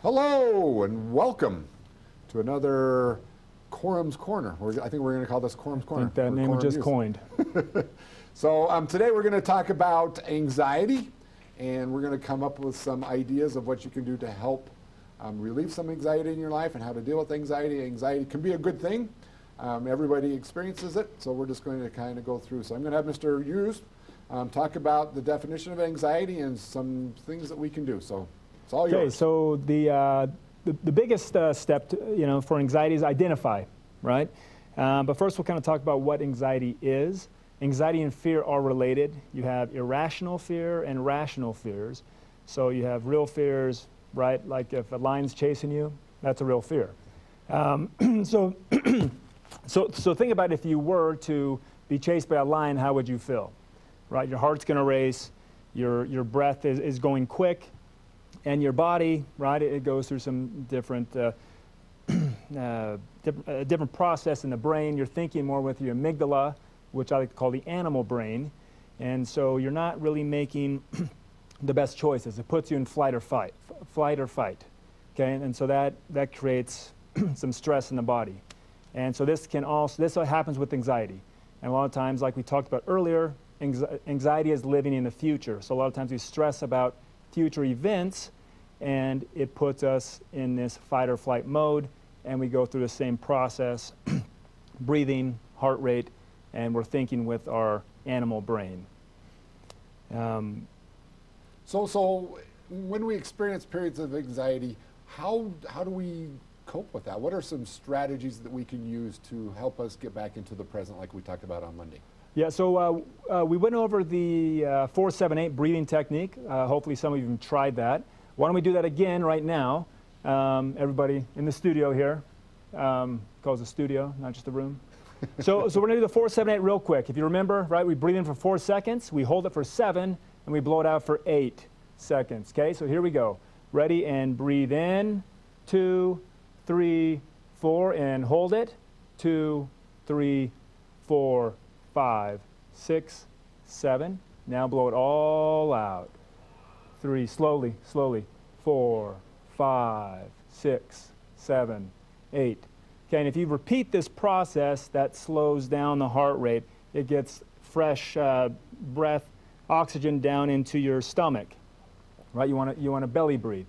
Hello and welcome to another Corum's Corner. I think we're going to call this Corum's Corner. I think that name was just coined. So today we're going to talk about anxiety, and we're going to come up with some ideas of what you can do to help relieve some anxiety in your life and how to deal with anxiety. Anxiety can be a good thing. Everybody experiences it, so we're just going to kind of go through. So I'm going to have Mr. Hughes talk about the definition of anxiety and some things that we can do. So it's all yours. Okay, so the biggest step for anxiety is identify, right? But first we'll kind of talk about what anxiety is. Anxiety and fear are related. You have irrational fear and rational fears. So you have real fears, right? Like if a lion's chasing you, that's a real fear. So think about if you were to be chased by a lion, how would you feel? Right? Your heart's going to race, your breath is going quick, and your body, right, it goes through some different different process in the brain. You're thinking more with your amygdala, which I like to call the animal brain, and so you're not really making the best choices. It puts you in flight or fight, okay, and so that creates some stress in the body. And so this happens with anxiety. And a lot of times, like we talked about earlier, anxiety is living in the future. So a lot of times we stress about future events, and it puts us in this fight or flight mode, and we go through the same process, breathing, heart rate, and we're thinking with our animal brain. So when we experience periods of anxiety, how do we cope with that? What are some strategies that we can use to help us get back into the present, like we talked about on Monday? Yeah, so we went over the 4-7-8 breathing technique. Hopefully some of you have tried that. Why don't we do that again right now? Everybody in the studio here, calls the studio, not just the room. So we're going to do the 4-7-8 real quick. If you remember, right, we breathe in for 4 seconds, we hold it for 7, and we blow it out for 8 seconds. Okay, so here we go. Ready, and breathe in, 2, 3, 4, and hold it, 2, 3, 4, 5, 6, 7. Now blow it all out. 3, slowly, 4, 5, 6, 7, 8. Okay, and if you repeat this process, that slows down the heart rate. It gets fresh breath, oxygen down into your stomach. Right? You want to belly breathe.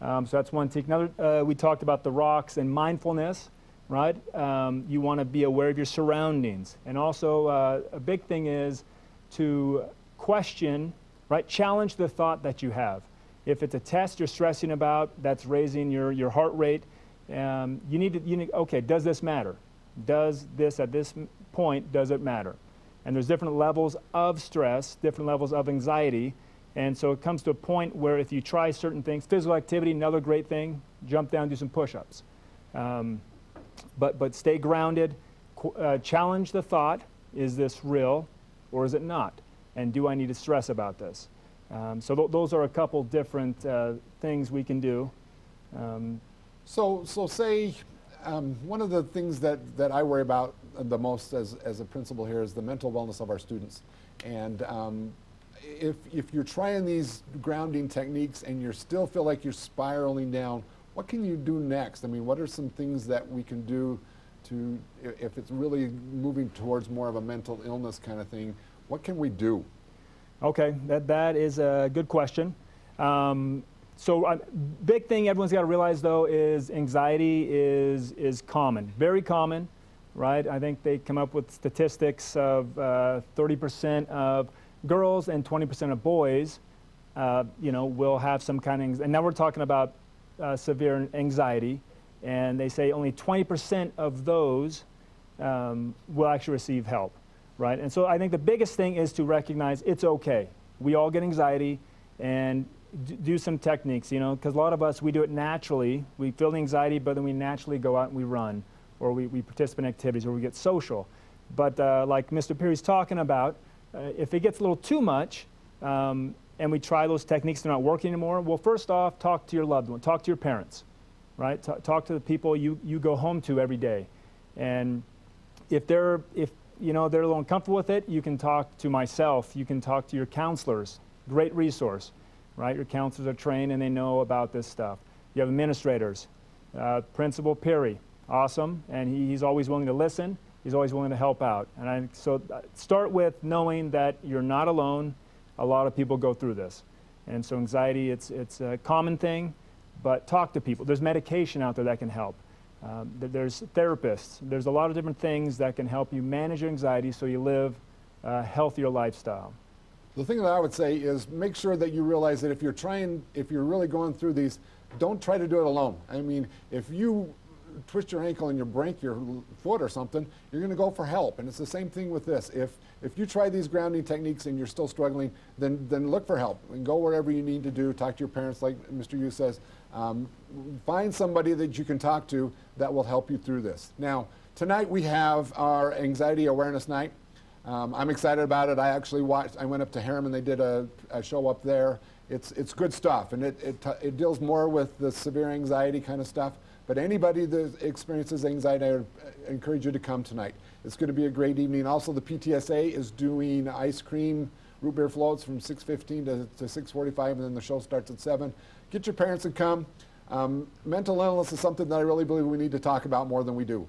So that's one technique. Another, we talked about the rocks and mindfulness. Right? You want to be aware of your surroundings. And also a big thing is to question, right? Challenge the thought that you have. If it's a test you're stressing about that's raising your heart rate, you need, okay, does this matter? Does this, at this point, does it matter? And there's different levels of stress, different levels of anxiety. And so it comes to a point where if you try certain things, physical activity, another great thing, jump down, do some push-ups. But stay grounded, challenge the thought, is this real or is it not? And do I need to stress about this? So those are a couple different things we can do. So say one of the things that I worry about the most as a principal here is the mental wellness of our students. And if you're trying these grounding techniques and you still feel like you're spiraling down, what can you do next? I mean, what are some things that we can do to, if it's really moving towards more of a mental illness kind of thing, what can we do? Okay, that is a good question. So big thing everyone's got to realize, though, is anxiety is common, very common, right? I think they come up with statistics of 30% of girls and 20% of boys, will have some kind of anxiety. And now we're talking about severe anxiety, and they say only 20% of those will actually receive help, right? And so I think the biggest thing is to recognize it's okay. We all get anxiety, and do some techniques, because a lot of us, we do it naturally. We feel the anxiety, but then we naturally go out and we run, or we participate in activities, or we get social. But like Mr. Perry's talking about, if it gets a little too much, and we try those techniques, they're not working anymore, well, first off, talk to your loved one, talk to your parents, right? Talk to the people you go home to every day. And if they're a little uncomfortable with it, you can talk to myself, you can talk to your counselors, great resource, right? Your counselors are trained and they know about this stuff. You have administrators. Principal Perry, awesome, and he's always willing to listen. He's always willing to help out. And so start with knowing that you're not alone. A lot of people go through this. And so anxiety, it's a common thing, but talk to people. There's medication out there that can help. There's therapists. There's a lot of different things that can help you manage your anxiety so you live a healthier lifestyle. The thing that I would say is make sure that you realize that if you're really going through these, don't try to do it alone. I mean, if you twist your ankle and you break your foot or something, you're going to go for help. And it's the same thing with this. If you try these grounding techniques and you're still struggling, then look for help and go wherever you need to do. Talk to your parents, like Mr. Yu says. Find somebody that you can talk to that will help you through this. Now, tonight we have our Anxiety Awareness Night. I'm excited about it. I went up to Harriman. They did a show up there. It's good stuff, and it deals more with the severe anxiety kind of stuff. But anybody that experiences anxiety, I encourage you to come tonight. It's going to be a great evening. Also, the PTSA is doing ice cream root beer floats from 6:15 to 6:45, and then the show starts at 7. Get your parents and come. Mental illness is something that I really believe we need to talk about more than we do.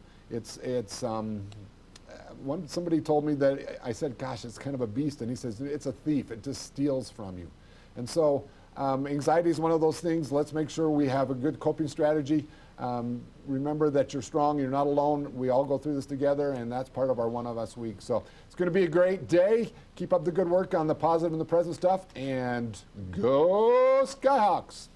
Somebody told me that I said, gosh, it's kind of a beast, and he says, it's a thief. It just steals from you. And so anxiety is one of those things. Let's make sure we have a good coping strategy. Remember that you're strong, you're not alone. We all go through this together, and that's part of our One of Us week. So it's going to be a great day. Keep up the good work on the positive and the present stuff, and go Skyhawks!